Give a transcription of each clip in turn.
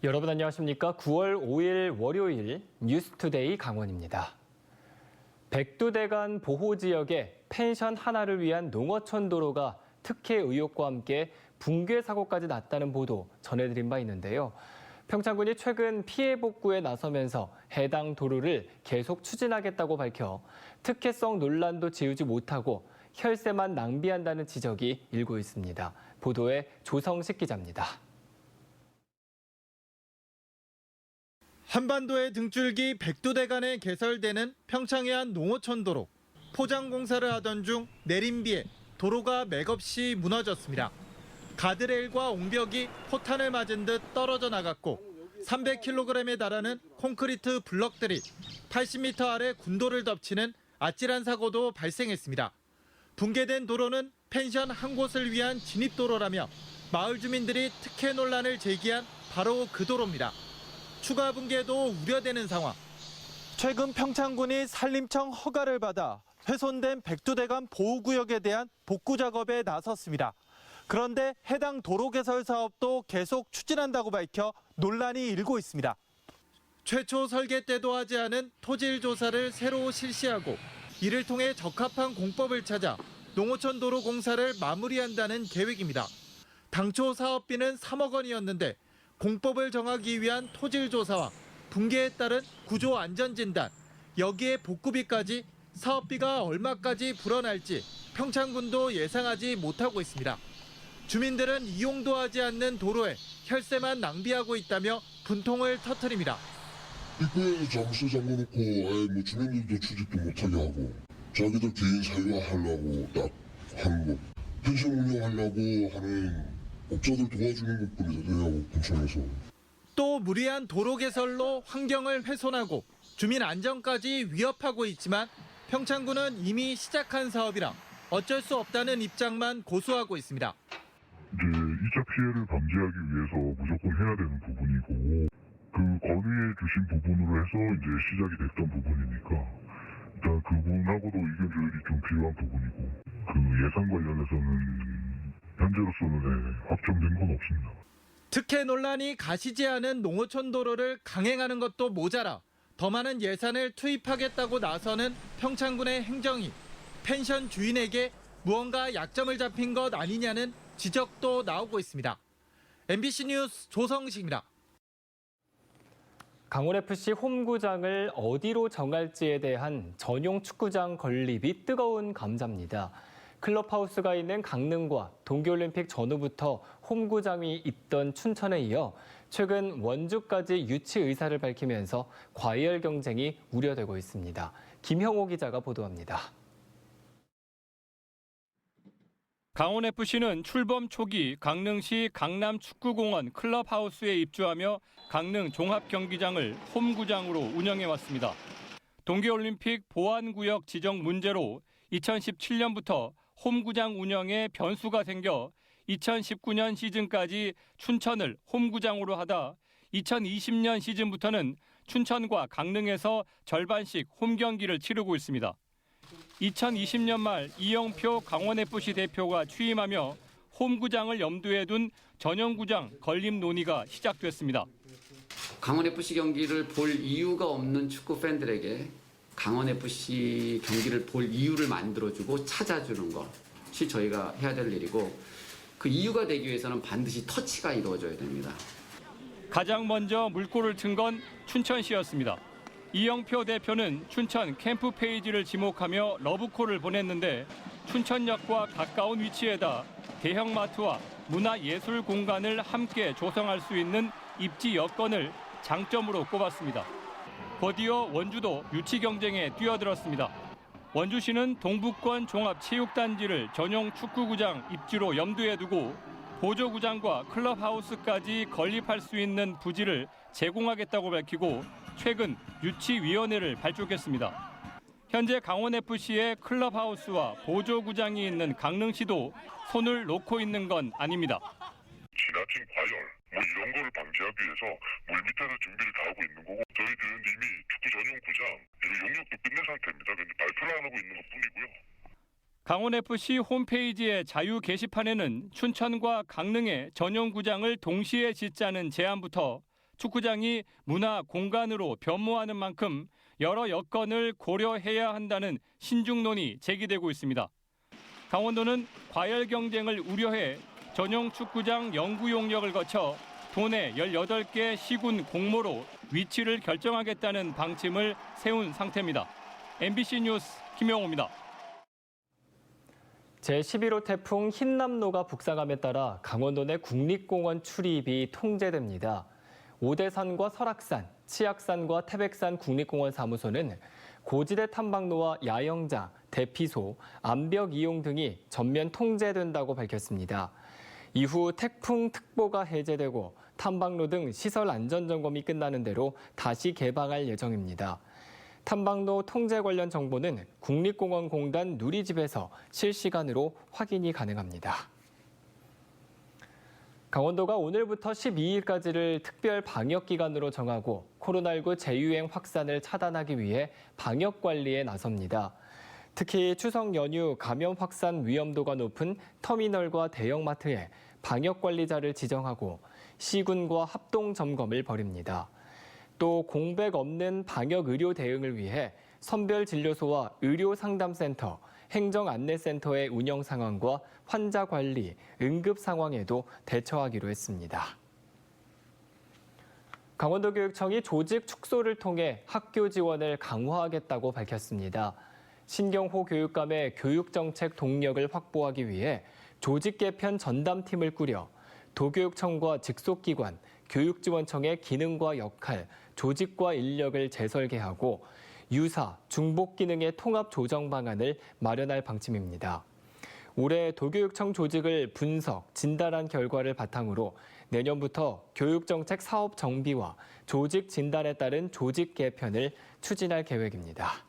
여러분 안녕하십니까? 9월 5일 월요일 뉴스투데이 강원입니다. 백두대간 보호지역에 펜션 하나를 위한 농어촌 도로가 특혜 의혹과 함께 붕괴 사고까지 났다는 보도 전해드린 바 있는데요. 평창군이 최근 피해 복구에 나서면서 해당 도로를 계속 추진하겠다고 밝혀 특혜성 논란도 지우지 못하고 혈세만 낭비한다는 지적이 일고 있습니다. 보도에 조성식 기자입니다. 한반도의 등줄기 백두대간에 개설되는 평창의 한 농어촌 도로. 포장 공사를 하던 중 내린 비에 도로가 맥없이 무너졌습니다. 가드레일과 옹벽이 포탄을 맞은 듯 떨어져 나갔고 300kg에 달하는 콘크리트 블럭들이 80m 아래 군도를 덮치는 아찔한 사고도 발생했습니다. 붕괴된 도로는 펜션 한 곳을 위한 진입도로라며 마을 주민들이 특혜 논란을 제기한 바로 그 도로입니다. 추가 붕괴도 우려되는 상황. 최근 평창군이 산림청 허가를 받아 훼손된 백두대간 보호구역에 대한 복구 작업에 나섰습니다. 그런데 해당 도로 개설 사업도 계속 추진한다고 밝혀 논란이 일고 있습니다. 최초 설계 때도 하지 않은 토질 조사를 새로 실시하고 이를 통해 적합한 공법을 찾아 농어촌 도로 공사를 마무리한다는 계획입니다. 당초 사업비는 3억 원이었는데 공법을 정하기 위한 토질 조사와 붕괴에 따른 구조 안전 진단, 여기에 복구비까지 사업비가 얼마까지 불어날지 평창군도 예상하지 못하고 있습니다. 주민들은 이용도 하지 않는 도로에 혈세만 낭비하고 있다며 분통을 터뜨립니다. 입구에서 잠수 잠궈놓고 주민들도 출입도 못하게 하고 자기들 개인 사유화하려고 딱 하는 거. 펜션 운영하려고 하는 업자들 도와주는 것뿐이잖아요, 근처에서. 또 무리한 도로 개설로 환경을 훼손하고 주민 안전까지 위협하고 있지만 평창군은 이미 시작한 사업이라 어쩔 수 없다는 입장만 고수하고 있습니다. 이제 2차 피해를 방지하기 위해서 무조건 해야 되는 부분이고 그 건의해 주신 부분으로 해서 이제 시작이 됐던 부분이니까 일단 그분하고도 의견 조율이 좀 필요한 부분이고 그 예산 관련해서는 현재로서는 확정된 건 없습니다. 특혜 논란이 가시지 않은 농어촌 도로를 강행하는 것도 모자라 더 많은 예산을 투입하겠다고 나서는 평창군의 행정이 펜션 주인에게 무언가 약점을 잡힌 것 아니냐는 지적도 나오고 있습니다. MBC 뉴스 조성식입니다. 강원FC 홈구장을 어디로 정할지에 대한 전용 축구장 건립이 뜨거운 감자입니다. 클럽하우스가 있는 강릉과 동계올림픽 전후부터 홈구장이 있던 춘천에 이어 최근 원주까지 유치 의사를 밝히면서 과열 경쟁이 우려되고 있습니다. 김형호 기자가 보도합니다. 강원FC는 출범 초기 강릉시 강남축구공원 클럽하우스에 입주하며 강릉 종합경기장을 홈구장으로 운영해왔습니다. 동계올림픽 보안구역 지정 문제로 2017년부터 홈구장 운영에 변수가 생겨 2019년 시즌까지 춘천을 홈구장으로 하다 2020년 시즌부터는 춘천과 강릉에서 절반씩 홈경기를 치르고 있습니다. 2020년 말 이영표 강원FC 대표가 취임하며 홈구장을 염두에 둔 전용구장 건립 논의가 시작됐습니다. 강원FC 경기를 볼 이유가 없는 축구 팬들에게 강원FC 경기를 볼 이유를 만들어주고 찾아주는 것이 저희가 해야 될 일이고 그 이유가 되기 위해서는 반드시 터치가 이루어져야 됩니다. 가장 먼저 물꼬를 튼 건 춘천시였습니다. 이영표 대표는 춘천 캠프 페이지를 지목하며 러브콜을 보냈는데 춘천역과 가까운 위치에다 대형마트와 문화예술 공간을 함께 조성할 수 있는 입지 여건을 장점으로 꼽았습니다. 곧이어 원주도 유치 경쟁에 뛰어들었습니다. 원주시는 동북권 종합체육단지를 전용 축구구장 입지로 염두에 두고 보조구장과 클럽하우스까지 건립할 수 있는 부지를 제공하겠다고 밝히고 최근 유치위원회를 발족했습니다. 현재 강원FC의 클럽하우스와 보조구장이 있는 강릉시도 손을 놓고 있는 건 아닙니다. 지나친 과열 이런 거를 방지하기 위해서 물밑에서 준비를 다 하고 있는 거고 저희들은 이미 축구 전용 구장 용역도 끝낸 상태입니다. 그런데 발표를 안 하고 있는 것뿐이고요. 강원FC 홈페이지의 자유 게시판에는 춘천과 강릉의 전용 구장을 동시에 짓자는 제안부터 축구장이 문화 공간으로 변모하는 만큼 여러 여건을 고려해야 한다는 신중론이 제기되고 있습니다. 강원도는 과열 경쟁을 우려해 전용 축구장 연구 용역을 거쳐 도내 18개 시군 공모로 위치를 결정하겠다는 방침을 세운 상태입니다. MBC 뉴스 김영호입니다. 제11호 태풍 흰남노가 북상함에 따라 강원도 내 국립공원 출입이 통제됩니다. 오대산과 설악산, 치악산과 태백산 국립공원 사무소는 고지대 탐방로와 야영장, 대피소, 암벽 이용 등이 전면 통제된다고 밝혔습니다. 이후 태풍특보가 해제되고 탐방로 등 시설 안전점검이 끝나는 대로 다시 개방할 예정입니다. 탐방로 통제 관련 정보는 국립공원공단 누리집에서 실시간으로 확인이 가능합니다. 강원도가 오늘부터 12일까지를 특별 방역기간으로 정하고 코로나19 재유행 확산을 차단하기 위해 방역관리에 나섭니다. 특히 추석 연휴 감염 확산 위험도가 높은 터미널과 대형마트에 방역관리자를 지정하고 시군과 합동점검을 벌입니다. 또 공백 없는 방역 의료 대응을 위해 선별진료소와 의료상담센터, 행정안내센터의 운영 상황과 환자 관리, 응급 상황에도 대처하기로 했습니다. 강원도교육청이 조직 축소를 통해 학교 지원을 강화하겠다고 밝혔습니다. 신경호 교육감의 교육정책 동력을 확보하기 위해 조직 개편 전담팀을 꾸려 도교육청과 직속기관, 교육지원청의 기능과 역할, 조직과 인력을 재설계하고 유사, 중복 기능의 통합 조정 방안을 마련할 방침입니다. 올해 도교육청 조직을 분석, 진단한 결과를 바탕으로 내년부터 교육정책 사업 정비와 조직 진단에 따른 조직 개편을 추진할 계획입니다.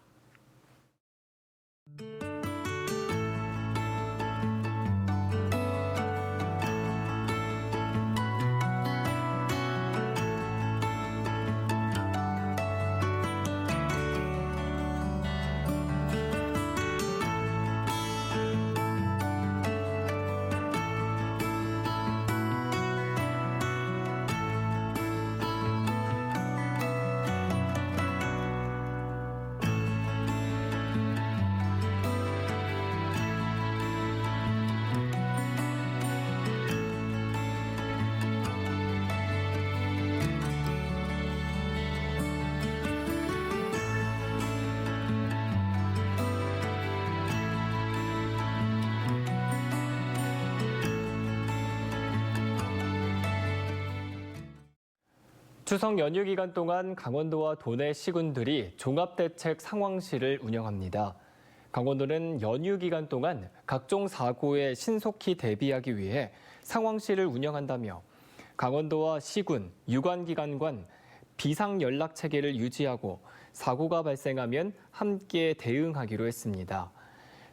추석 연휴 기간 동안 강원도와 도내 시군들이 종합대책 상황실을 운영합니다. 강원도는 연휴 기간 동안 각종 사고에 신속히 대비하기 위해 상황실을 운영한다며 강원도와 시군, 유관기관 간 비상연락체계를 유지하고 사고가 발생하면 함께 대응하기로 했습니다.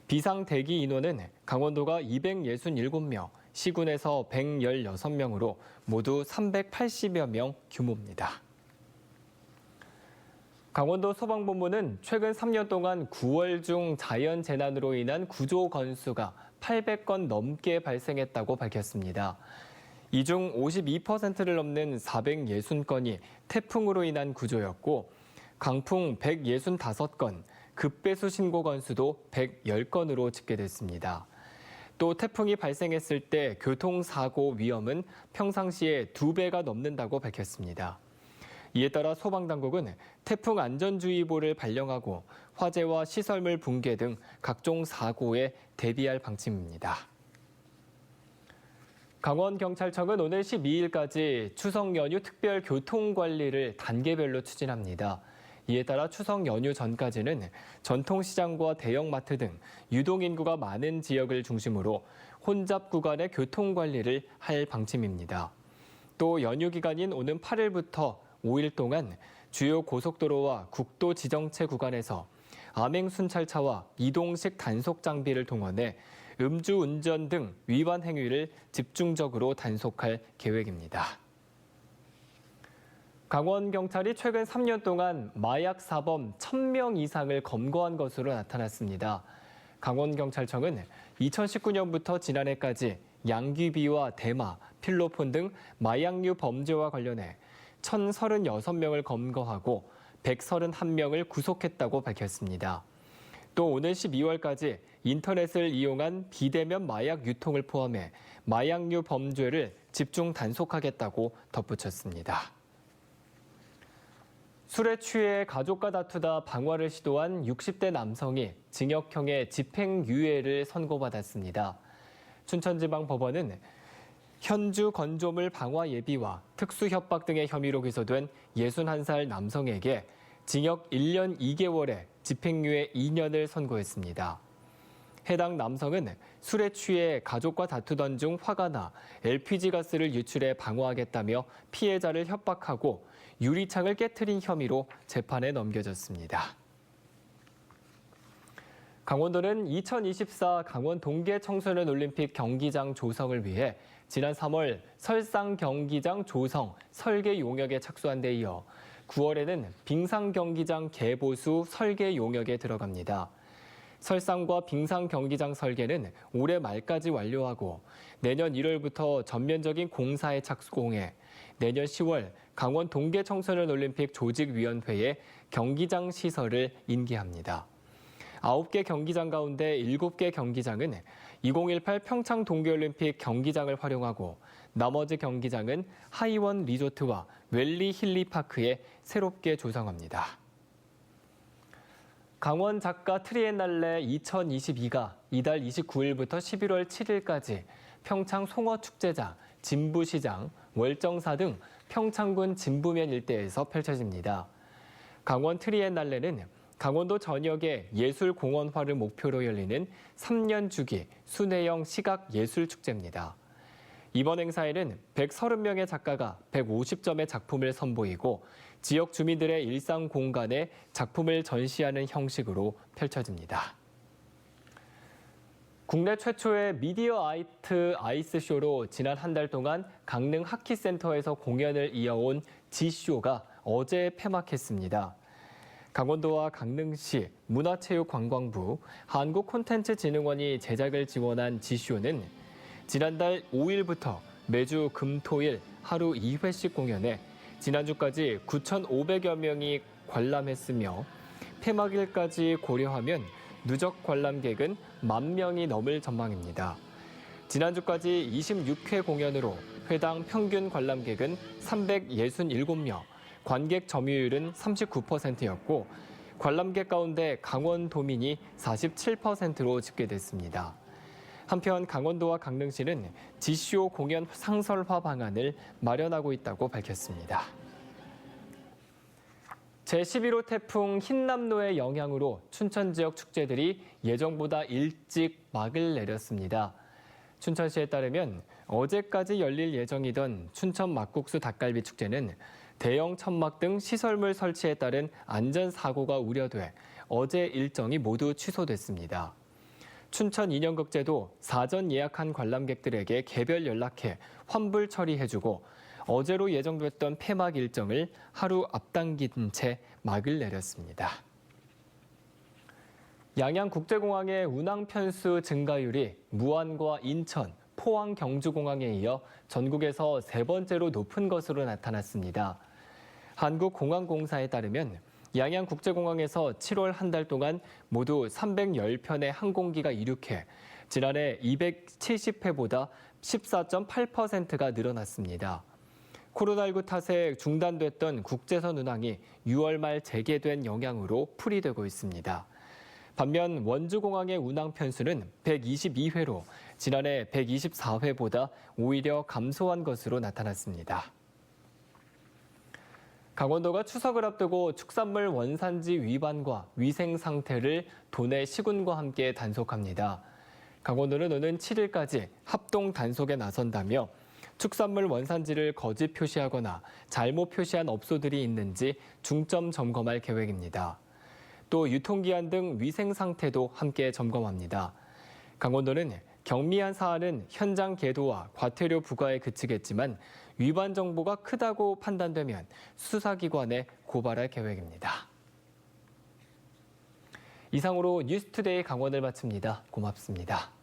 비상대기 인원은 강원도가 267명, 시군에서 116명으로 모두 380여 명 규모입니다. 강원도 소방본부는 최근 3년 동안 9월 중 자연재난으로 인한 구조 건수가 800건 넘게 발생했다고 밝혔습니다. 이 중 52%를 넘는 460건이 태풍으로 인한 구조였고 강풍 165건, 급배수 신고 건수도 110건으로 집계됐습니다. 또 태풍이 발생했을 때 교통사고 위험은 평상시에 2배가 넘는다고 밝혔습니다. 이에 따라 소방당국은 태풍 안전주의보를 발령하고 화재와 시설물 붕괴 등 각종 사고에 대비할 방침입니다. 강원경찰청은 오늘 12일까지 추석 연휴 특별 교통관리를 단계별로 추진합니다. 이에 따라 추석 연휴 전까지는 전통시장과 대형마트 등 유동인구가 많은 지역을 중심으로 혼잡 구간의 교통관리를 할 방침입니다. 또 연휴 기간인 오는 8일부터 5일 동안 주요 고속도로와 국도 지정체 구간에서 암행순찰차와 이동식 단속 장비를 동원해 음주운전 등 위반 행위를 집중적으로 단속할 계획입니다. 강원경찰이 최근 3년 동안 마약 사범 1,000명 이상을 검거한 것으로 나타났습니다. 강원경찰청은 2019년부터 지난해까지 양귀비와 대마, 필로폰 등 마약류 범죄와 관련해 1,036명을 검거하고 131명을 구속했다고 밝혔습니다. 또 오는 12월까지 인터넷을 이용한 비대면 마약 유통을 포함해 마약류 범죄를 집중 단속하겠다고 덧붙였습니다. 술에 취해 가족과 다투다 방화를 시도한 60대 남성이 징역형의 집행유예를 선고받았습니다. 춘천지방법원은 현주 건조물 방화 예비와 특수협박 등의 혐의로 기소된 61살 남성에게 징역 1년 2개월에 집행유예 2년을 선고했습니다. 해당 남성은 술에 취해 가족과 다투던 중 화가 나 LPG가스를 유출해 방화하겠다며 피해자를 협박하고 유리창을 깨트린 혐의로 재판에 넘겨졌습니다. 강원도는 2024 강원 동계 청소년 올림픽 경기장 조성을 위해 지난 3월 설상 경기장 조성 설계 용역에 착수한 데 이어 9월에는 빙상 경기장 개보수 설계 용역에 들어갑니다. 설상과 빙상 경기장 설계는 올해 말까지 완료하고 내년 1월부터 전면적인 공사에 착수해 내년 10월 강원 동계 청소년 올림픽 조직위원회에 경기장 시설을 인계합니다. 9개 경기장 가운데 7개 경기장은 2018 평창 동계올림픽 경기장을 활용하고 나머지 경기장은 하이원 리조트와 웰리 힐리파크에 새롭게 조성합니다. 강원 작가 트리엔날레 2022가 이달 29일부터 11월 7일까지 평창 송어축제장, 진부시장, 월정사 등 평창군 진부면 일대에서 펼쳐집니다. 강원 트리엔날레는 강원도 전역의 예술공원화를 목표로 열리는 3년 주기 순회형 시각예술축제입니다. 이번 행사에는 130명의 작가가 150점의 작품을 선보이고 지역 주민들의 일상 공간에 작품을 전시하는 형식으로 펼쳐집니다. 국내 최초의 미디어 아트 아이스쇼로 지난 한 달 동안 강릉 하키센터에서 공연을 이어온 지쇼가 어제 폐막했습니다. 강원도와 강릉시, 문화체육관광부, 한국콘텐츠진흥원이 제작을 지원한 지쇼는 지난달 5일부터 매주 금, 토일 하루 2회씩 공연해 지난주까지 9,500여 명이 관람했으며 폐막일까지 고려하면 누적 관람객은 10,000명이 넘을 전망입니다. 지난주까지 26회 공연으로 회당 평균 관람객은 367명, 관객 점유율은 39%였고 관람객 가운데 강원도민이 47%로 집계됐습니다. 한편 강원도와 강릉시는 지쇼 공연 상설화 방안을 마련하고 있다고 밝혔습니다. 제11호 태풍 흰남노의 영향으로 춘천 지역 축제들이 예정보다 일찍 막을 내렸습니다. 춘천시에 따르면 어제까지 열릴 예정이던 춘천 막국수 닭갈비 축제는 대형 천막 등 시설물 설치에 따른 안전사고가 우려돼 어제 일정이 모두 취소됐습니다. 춘천 인형극제도 사전 예약한 관람객들에게 개별 연락해 환불 처리해주고 어제로 예정됐던 폐막 일정을 하루 앞당긴 채 막을 내렸습니다. 양양국제공항의 운항 편수 증가율이 무안과 인천, 포항 경주공항에 이어 전국에서 세 번째로 높은 것으로 나타났습니다. 한국공항공사에 따르면 양양국제공항에서 7월 한 달 동안 모두 310편의 항공기가 이륙해 지난해 270회보다 14.8%가 늘어났습니다. 코로나19 탓에 중단됐던 국제선 운항이 6월 말 재개된 영향으로 풀이되고 있습니다. 반면 원주공항의 운항 편수는 122회로 지난해 124회보다 오히려 감소한 것으로 나타났습니다. 강원도가 추석을 앞두고 축산물 원산지 위반과 위생 상태를 도내 시군과 함께 단속합니다. 강원도는 오는 7일까지 합동 단속에 나선다며 축산물 원산지를 거짓 표시하거나 잘못 표시한 업소들이 있는지 중점 점검할 계획입니다. 또 유통기한 등 위생 상태도 함께 점검합니다. 강원도는 경미한 사안은 현장 계도와 과태료 부과에 그치겠지만 위반 정보가 크다고 판단되면 수사기관에 고발할 계획입니다. 이상으로 뉴스투데이 강원을 마칩니다. 고맙습니다.